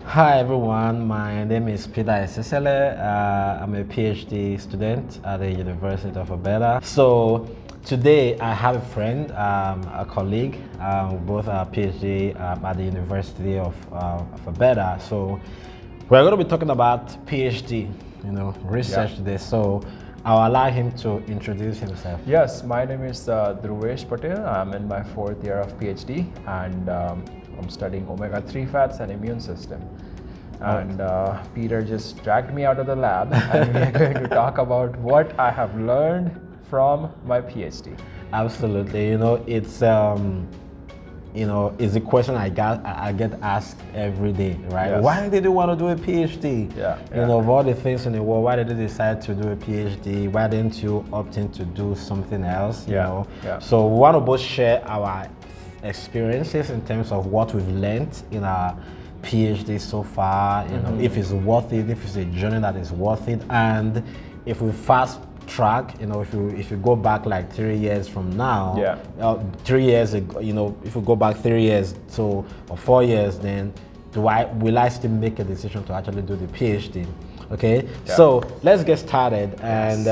Hi everyone, my name is Peter Esesele. I'm a PhD student at the University of Alberta. So today I have a friend, a colleague, we both are PhD at the University of Alberta. So we're going to be talking about PhD, research today. So I'll allow him to introduce himself. Yes, my name is Dhruvesh Patel. I'm in my 4th year of PhD and I'm studying omega-3 fats and immune system. And Peter just dragged me out of the lab and we are going to talk about what I have learned from my PhD. Absolutely, it's it's a question I get asked every day, right? Yes. Why did you want to do a PhD? Yeah. Of all the things in the world, why did you decide to do a PhD? Why didn't you opt in to do something else? Yeah. So we want to both share our experiences in terms of what we've learned in our PhD so far, if it's worth it, if it's a journey that is worth it, and if we fast track, if you go back like 3 years from now, 3 years ago, if we go back 3 years or 4 years, then will I still make a decision to actually do the PhD? Okay, so let's get started, and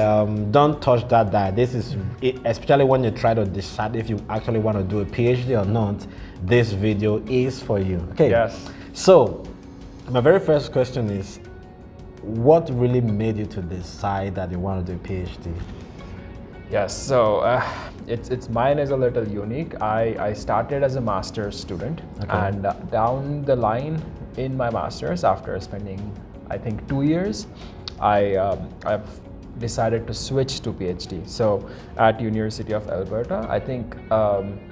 don't touch that dial. This is especially when you try to decide if you actually want to do a PhD or not. This video is for you. Okay. Yes. So my very first question is, what really made you to decide that you want to do a PhD? Yes, so it's mine is a little unique. I started as a master's student, and down the line in my master's, after spending I think 2 years, I've decided to switch to PhD. So at University of Alberta, I think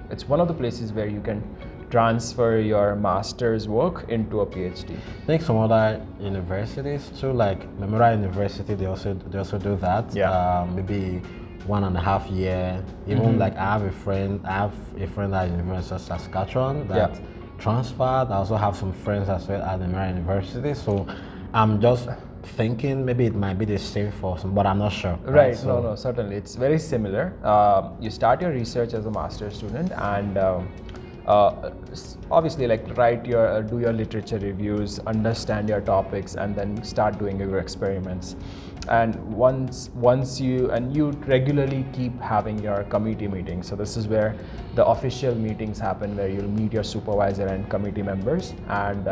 it's one of the places where you can transfer your master's work into a PhD. I think some other universities too, like Memorial University, they also do that. Yeah. Maybe 1.5 years. Even like I have a friend at University of Saskatchewan that transferred. I also have some friends as well at Memorial University. So I'm just thinking maybe it might be the same for some, but I'm not sure. Right. So, no, certainly it's very similar. You start your research as a master's student, and obviously do your literature reviews, understand your topics, and then start doing your experiments. And once you regularly keep having your committee meetings. So this is where the official meetings happen, where you'll meet your supervisor and committee members and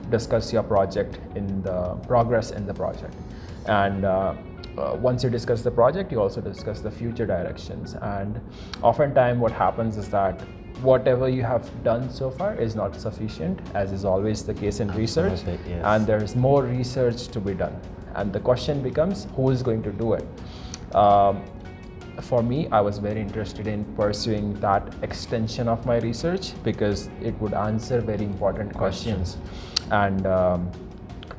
discuss your project in the progress in the project. And once you discuss the project, you also discuss the future directions. And oftentimes what happens is that whatever you have done so far is not sufficient, as is always the case in research, and there is more research to be done. And the question becomes, who is going to do it? For me, I was very interested in pursuing that extension of my research because it would answer very important questions. And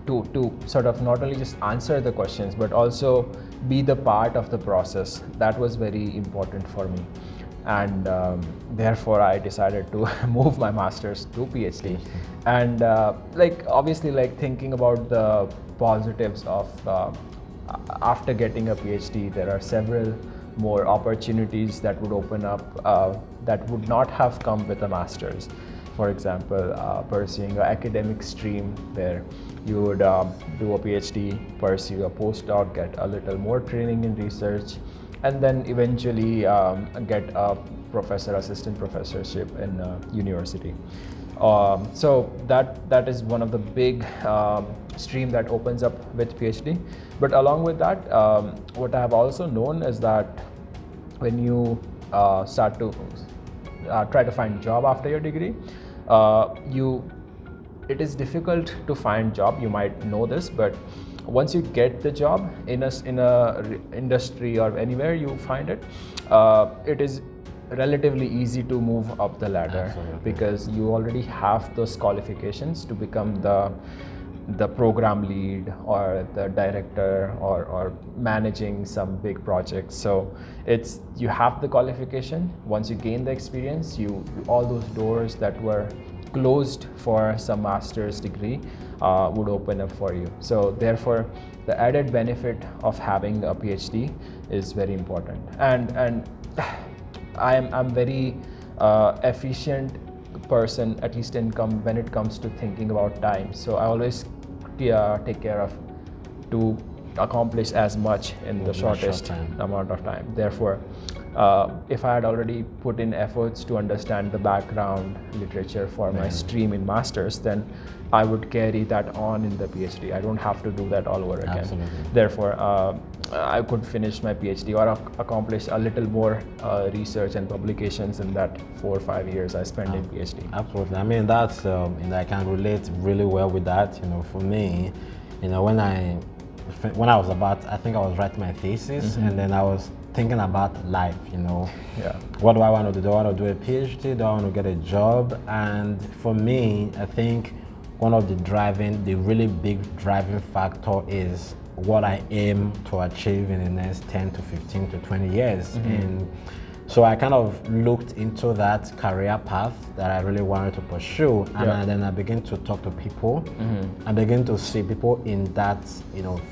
to sort of not only just answer the questions, but also be the part of the process. That was very important for me. And therefore I decided to move my master's to PhD. And obviously thinking about the positives of after getting a PhD, there are several more opportunities that would open up that would not have come with a master's. For example, pursuing an academic stream where you would do a PhD, pursue a postdoc, get a little more training in research, and then eventually get a assistant professorship in university. So that is one of the big stream that opens up with PhD. But along with that, what I have also known is that when you start to try to find job after your degree, it is difficult to find job. You might know this, but once you get the job in a industry or anywhere you find it, it is relatively easy to move up the ladder. Absolutely. Because you already have those qualifications to become the program lead or the director or managing some big projects. So you have the qualification. Once you gain the experience, all those doors that were closed for some master's degree would open up for you. So therefore, the added benefit of having a PhD is very important. And I'm very efficient person, at least when it comes to thinking about time. So I always take care of to accomplish as much in the shortest amount of time. Therefore, if I had already put in efforts to understand the background literature for my stream in masters, then I would carry that on in the PhD. I don't have to do that all over again. Absolutely. Therefore, I could finish my PhD or accomplish a little more research and publications in that 4 or 5 years I spent in PhD. Absolutely. I mean, that's I can relate really well with that. For me, when I was I think I was writing my thesis, and then I was thinking about life. What do I want to do? Do I want to do a PhD? Do I want to get a job? And for me, I think one of the really big driving factor is what I aim to achieve in the next 10 to 15 to 20 years. And so I kind of looked into that career path that I really wanted to pursue, and then I began to talk to people. I began to see people in that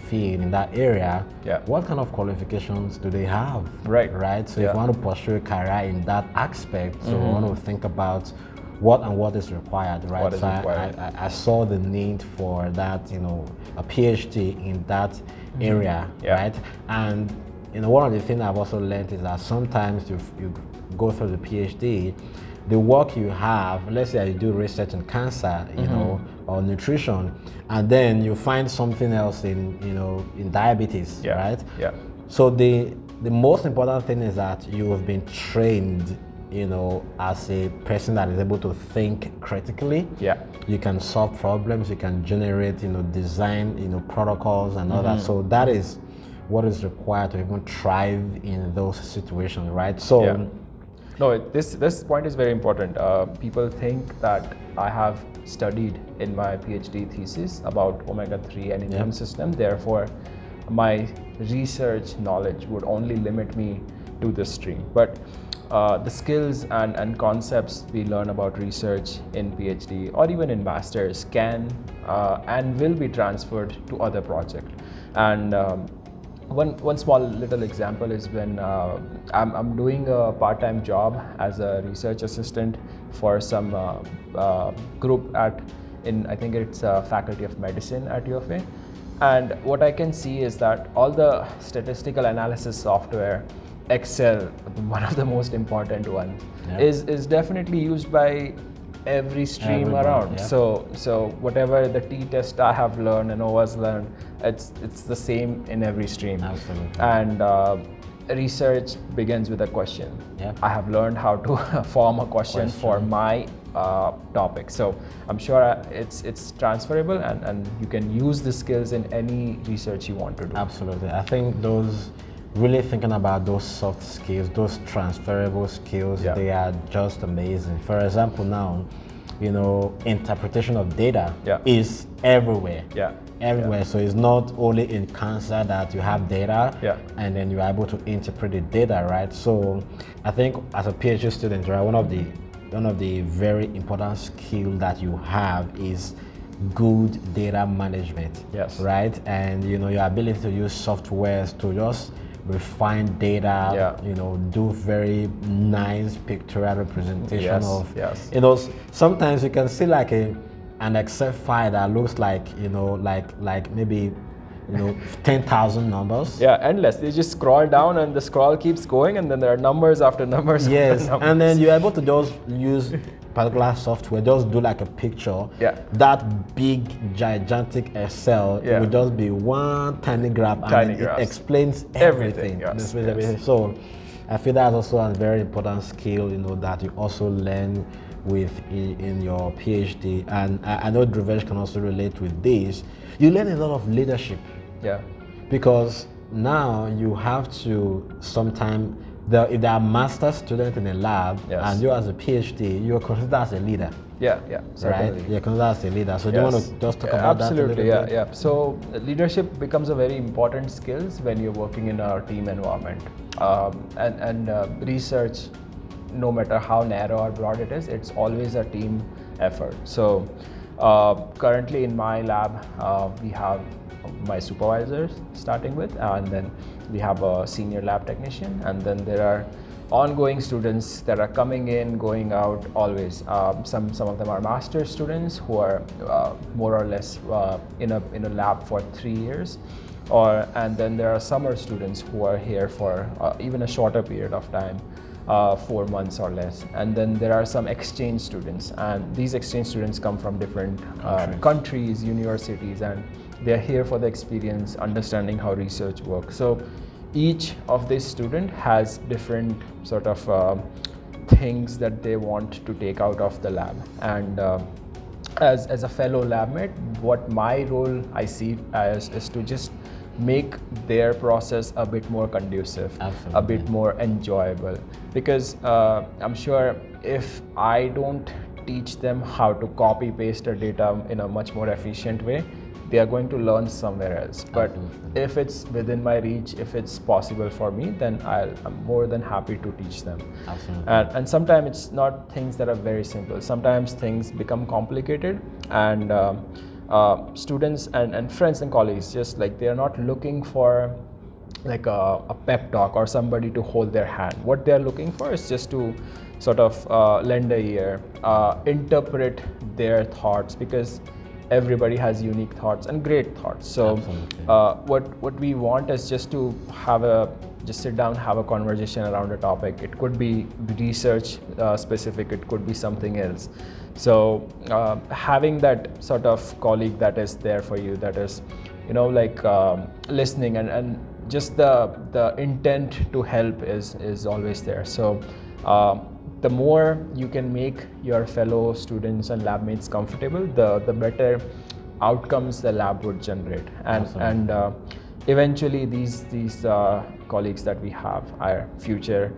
field, in that area. What kind of qualifications do they have? Right. So if you want to pursue a career in that aspect, so I want to think about what is required, right? I saw the need for that, a PhD in that area, right? And one of the things I've also learned is that sometimes you go through the PhD, the work you have, let's say you do research in cancer, or nutrition, and then you find something else in diabetes, right? So the most important thing is that you have been trained, as a person that is able to think critically. You can solve problems, you can generate, design, protocols and all that. So that is what is required to even thrive in those situations, right? So no, this point is very important. People think that I have studied in my PhD thesis about omega-3 and immune system, therefore my research knowledge would only limit me to this stream. But the skills and concepts we learn about research in PhD or even in masters can and will be transferred to other projects. And one small little example is when I'm doing a part-time job as a research assistant for some group I think it's Faculty of Medicine at UFA. And what I can see is that all the statistical analysis software, Excel, one of the most important ones, is definitely used by every stream around. So whatever the t-test I have learned and OWAS learned, it's the same in every stream. Absolutely. And research begins with a question. I have learned how to form a question for my topic. So I'm sure it's transferable and you can use the skills in any research you want to do. Absolutely. I think really thinking about those soft skills, those transferable skills, they are just amazing. For example, now, interpretation of data is everywhere. Everywhere. So it's not only in cancer that you have data and then you're able to interpret the data, right? So I think as a PhD student, right, one of the very important skills that you have is good data management. Right? And your ability to use softwares to just refine data, do very nice pictorial representation of, sometimes you can see like an Excel file that looks like, like maybe, 10,000 numbers. Endless. You just scroll down and the scroll keeps going and then there are numbers after numbers. Yes, after numbers. And then you're able to just use particular software, just do like a picture. That big, gigantic Excel will just be one tiny graph and it explains everything. So I feel that's also a very important skill, that you also learn in your PhD. And I know Dhruvesh can also relate with this. You learn a lot of leadership. Because now you have to sometimes, if there are master students in a lab and you as a PhD, you are considered as a leader. Right? You're considered as a leader. So do you want to just talk about that a little bit? So leadership becomes a very important skill when you're working in a team environment. And research, no matter how narrow or broad it is, it's always a team effort. So currently in my lab, we have my supervisors starting with, and then we have a senior lab technician, and then there are ongoing students that are coming in, going out always. Some of them are master students who are more or less in a lab for 3 years, and then there are summer students who are here for even a shorter period of time, 4 months or less. And then there are some exchange students, and these exchange students come from different countries, universities, and they're here for the experience, understanding how research works. So each of these student has different sort of things that they want to take out of the lab. And as a fellow lab mate, what my role I see as is to just make their process a bit more conducive, Absolutely. a bit more enjoyable. Because I'm sure if I don't teach them how to copy paste their data in a much more efficient way, they are going to learn somewhere else. But Absolutely. if it's within my reach, if it's possible for me, then I'm more than happy to teach them. Absolutely. And sometimes it's not things that are very simple. Sometimes things become complicated, and students and friends and colleagues, just like they are not looking for like a pep talk or somebody to hold their hand. What they are looking for is just to sort of lend a ear, interpret their thoughts, because everybody has unique thoughts and great thoughts. So what we want is just to just sit down, have a conversation around a topic. It could be research specific, it could be something else. So having that sort of colleague that is there for you, that is, like listening and just the intent to help is always there. So the more you can make your fellow students and lab mates comfortable, the better outcomes the lab would generate. And eventually these colleagues that we have are future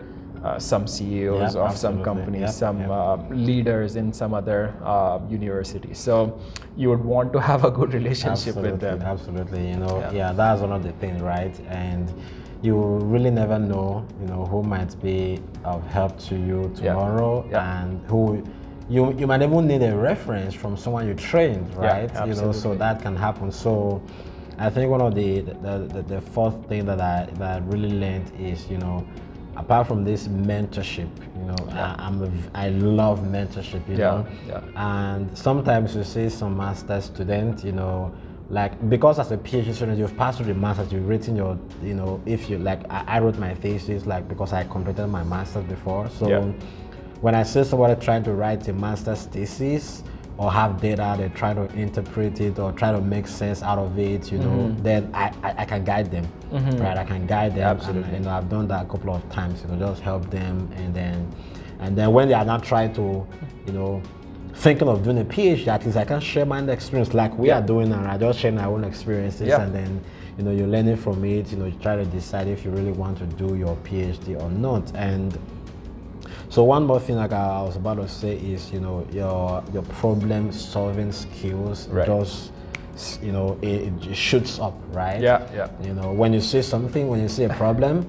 some CEOs of some companies, some leaders in some other universities. So you would want to have a good relationship with them. Absolutely, that's one of the things, right? And you really never know, who might be of help to you tomorrow, and who you might even need a reference from someone you trained, right? So that can happen. So I think one of the fourth thing that I really learned is, apart from this mentorship, I love mentorship, and sometimes you see some master students, like, because as a PhD student, you've passed through the master's, you've written your, if you like, I wrote my thesis, like, because I completed my master's before. So when I see somebody trying to write a master's thesis or have data, they try to interpret it or try to make sense out of it, then I can guide them, right? I can guide them. Absolutely. And, I've done that a couple of times, just help them. And then when they are not trying to, thinking of doing a PhD, at least I can share my own experience like we are doing now. I just share my own experiences, and then you're learning from it. You try to decide if you really want to do your PhD or not. And so one more thing, like I was about to say, is your problem solving skills just it shoots up, right? When you see something, when you see a problem,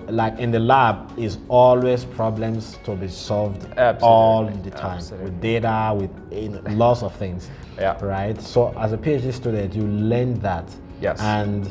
like in the lab, is always problems to be solved all the time, with data, with lots of things, right? So as a PhD student, you learn that, and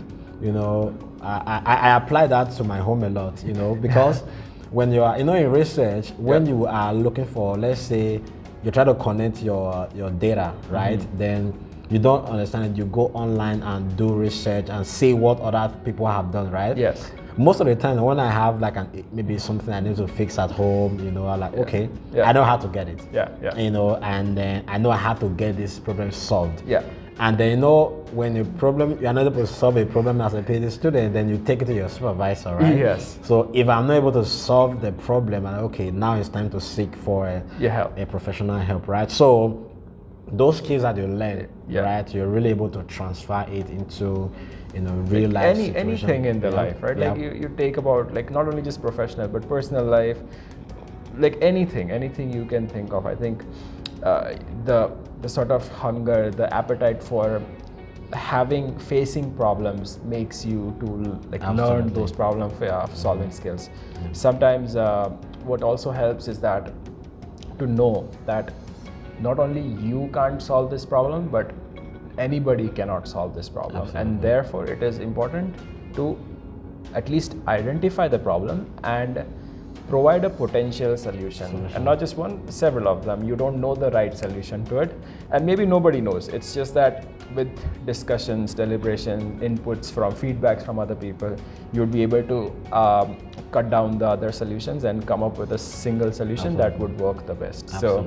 I apply that to my home a lot, because when you are in research, when you are looking for, let's say you try to connect your data, right? Then you don't understand it, you go online and do research and see what other people have done, right? Yes. Most of the time when I have like maybe something I need to fix at home, I'm like, okay, I know how to get it. And then I know I have to get this problem solved. And then when you're not able to solve a problem as a PhD student, then you take it to your supervisor, right? Yes. So if I'm not able to solve the problem, okay, now it's time to seek for a professional help, right? So those skills that you learn, right, you're really able to transfer it into real life situation. Anything in the life, right? Like you take about, like, not only just professional but personal life, like anything you can think of. I think the sort of hunger, the appetite for facing problems makes you to learn those problem solving skills. Sometimes what also helps is that to know that not only you can't solve this problem, but anybody cannot solve this problem. And therefore it is important to at least identify the problem and provide a potential solution, and not just one, several of them. You don't know the right solution to it, and maybe nobody knows. It's just that with discussions, deliberation, inputs from feedbacks from other people, you'd be able to cut down the other solutions and come up with a single solution that would work the best. So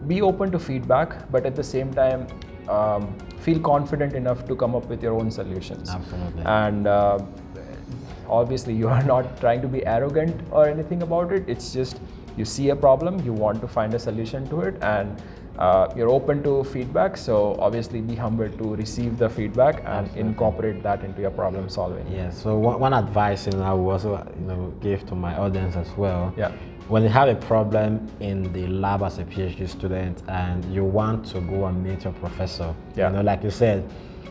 be open to feedback, but at the same time, feel confident enough to come up with your own solutions. And obviously, you are not trying to be arrogant or anything about it. It's just you see a problem, you want to find a solution to it, and you're open to feedback. So obviously, be humble to receive the feedback and incorporate that into your problem solving. Yeah. So one advice I will also give to my audience as well. Yeah. When you have a problem in the lab as a PhD student and you want to go and meet your professor, like you said,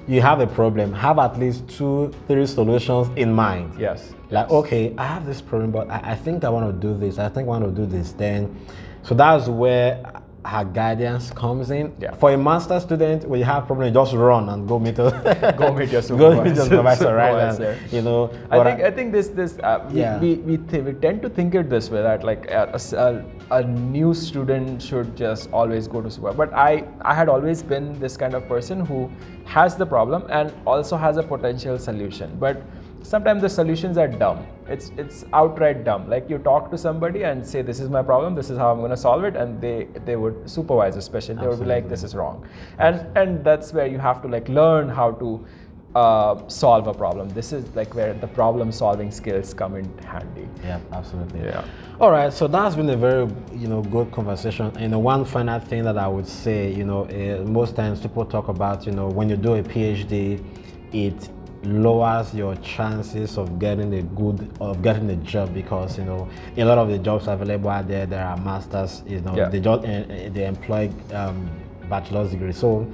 you have a problem, have at least 2-3 solutions in mind. Yes. Like, okay, I have this problem, but I think I want to do this. I think I want to do this. Then, so that's where her guidance comes in. Yeah. For a master student, when you have a problem, you just run and go meet your supervisor. Go meet your supervisor, right? And, I think this we tend to think it this way, that like a new student should just always go to supervisor. But I had always been this kind of person who has the problem and also has a potential solution. But sometimes the solutions are dumb. It's outright dumb. Like you talk to somebody and say, this is my problem, this is how I'm going to solve it, and they would, supervise especially, they would be like, this is wrong. And that's where you have to like learn how to solve a problem. This is like where the problem solving skills come in handy. Yeah, absolutely. Yeah. All right, so that's been a very good conversation. One final thing that I would say, most times people talk about when you do a PhD, it lowers your chances of getting a job, because a lot of the jobs available out there are masters. They employ bachelor's degree. So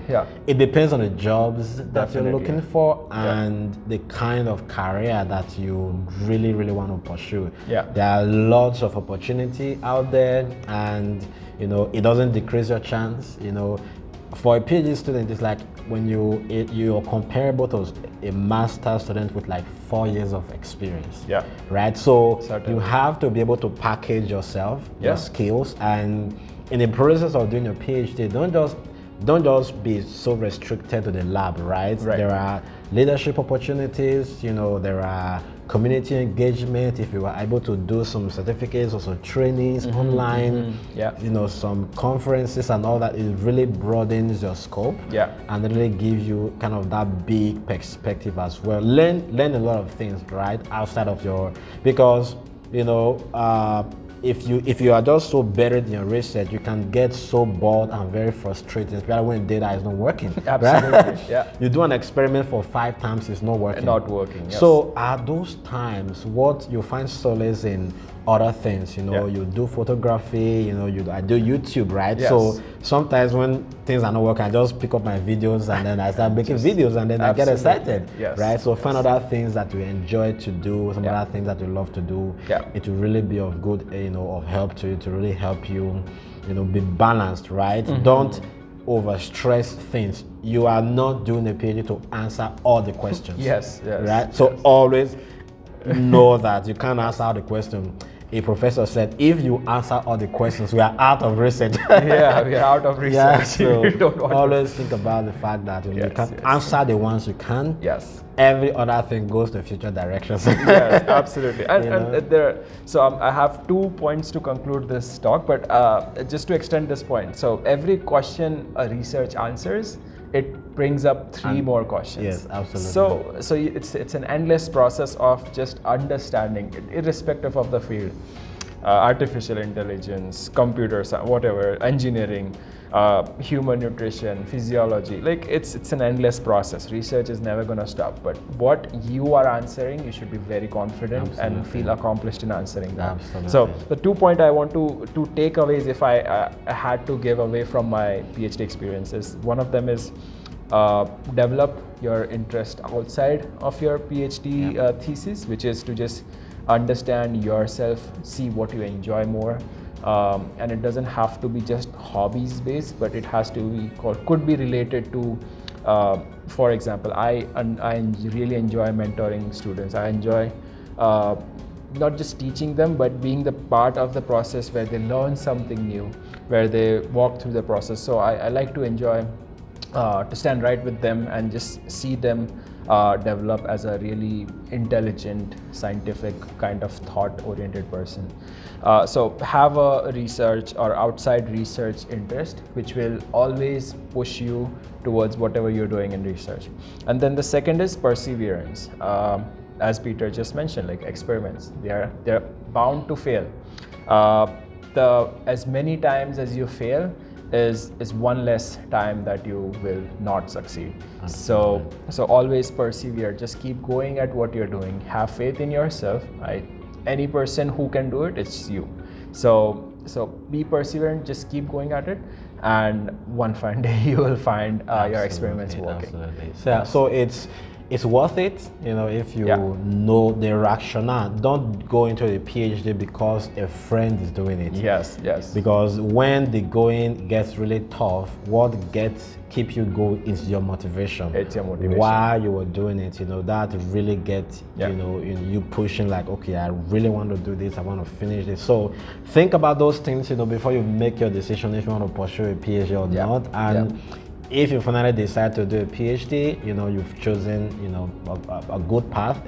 it depends on the jobs that you're looking for and the kind of career that you really want to pursue. There are lots of opportunity out there, and it doesn't decrease your chance. For a PhD student, it's like when you're comparable to a master student with like 4 years of experience. Right. So you have to be able to package yourself, your skills, and in the process of doing your PhD, don't just be so restricted to the lab, right? There are leadership opportunities, there are community engagement, if you are able to do some certificates or some trainings online, some conferences and all that. It really broadens your scope and really gives you kind of that big perspective as well. Learn a lot of things, right, outside of because if you are just so buried in your research, you can get so bored and very frustrated, especially when data is not working. Absolutely. Right? You do an experiment for 5 times, it's not working. Yes. So at those times, what you find solace in other things, you do photography, I do YouTube, right? So sometimes when things are not working, I just pick up my videos and then I start making videos, and then I get excited, right? So find other things that you enjoy to do, some other things that you love to do. It will really be of good, of help to you, to really help you, be balanced, right? Don't overstress things. You are not doing a PhD to answer all the questions. Right? So always know that you can't answer all the questions. A professor said, if you answer all the questions, we are out of research. We are out of research. So always think about the fact that when you can answer the ones you can, every other thing goes to future directions. Yes, absolutely. And I have 2 points to conclude this talk, but just to extend this point. So every question a research answers, it brings up 3 more questions. Yes, absolutely. So it's an endless process of just understanding it, irrespective of the field. Artificial intelligence, computers, whatever, engineering, human nutrition, physiology. Like it's an endless process. Research is never going to stop. But what you are answering, you should be very confident and feel accomplished in answering that. So the 2 points I want to take away is, if I had to give away from my PhD experiences, one of them is develop your interest outside of your PhD thesis, which is to just understand yourself, see what you enjoy more, and it doesn't have to be just hobbies based, but it has to be could be related to, for example, I really enjoy mentoring students. I enjoy not just teaching them, but being the part of the process where they learn something new, where they walk through the process. So I like to enjoy to stand right with them and just see them develop as a really intelligent, scientific kind of thought-oriented person. So have a research or outside research interest, which will always push you towards whatever you're doing in research. And then the second is perseverance. As Peter just mentioned, like experiments, they're bound to fail. As many times as you fail is one less time that you will not succeed. So always persevere. Just keep going at what you're doing. Have faith in yourself. Right? Any person who can do it, it's you. So be perseverant. Just keep going at it, and one fine day you will find your experiments working. Absolutely. So it's worth it, if you know the rationale. Don't go into a PhD because a friend is doing it. Yes. Because when the going gets really tough, what keep you going is your motivation. It's your motivation. Why you were doing it, that really gets, you pushing like, okay, I really want to do this, I want to finish this. So think about those things, before you make your decision if you want to pursue a PhD or not. And if you finally decide to do a PhD, you've chosen, a good path,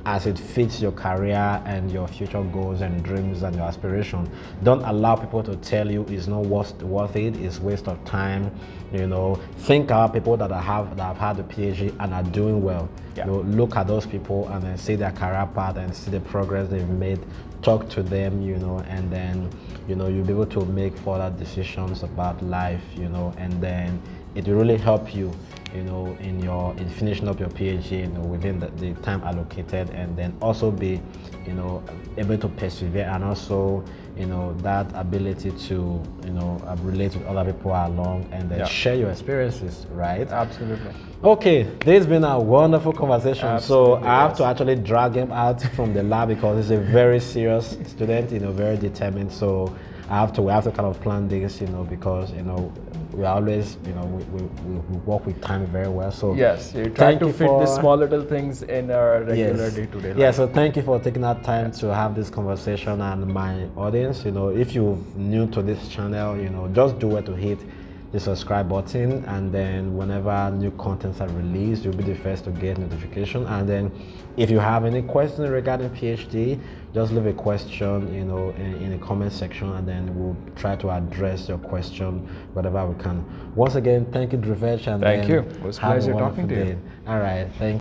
as it fits your career and your future goals and dreams and your aspiration. Don't allow people to tell you it's not worth it, it's waste of time. Think about people that have had a PhD and are doing well. Look at those people and then see their career path and see the progress they've made. Talk to them, and then, you'll be able to make further decisions about life, and then it will really help you, in finishing up your PhD, within the time allocated, and then also be, able to persevere, and also, that ability to, relate with other people along and then share your experiences, right? Absolutely. Okay, this has been a wonderful conversation. Absolutely, so I have to actually drag him out from the lab because he's a very serious student, very determined. So we have to kind of plan this, because we always, we work with time very well. So yes, you try to fit the small little things in our regular day-to-day life. Yeah, so thank you for taking that time to have this conversation. And my audience, if you're new to this channel, just do what to hit the subscribe button, and then whenever new contents are released, you'll be the first to get notification. And then if you have any questions regarding PhD, just leave a question in the comment section, and then we'll try to address your question whatever we can. Once again, thank you, Dhruvesh, and thank you. It was a pleasure talking to you. All right, thank you.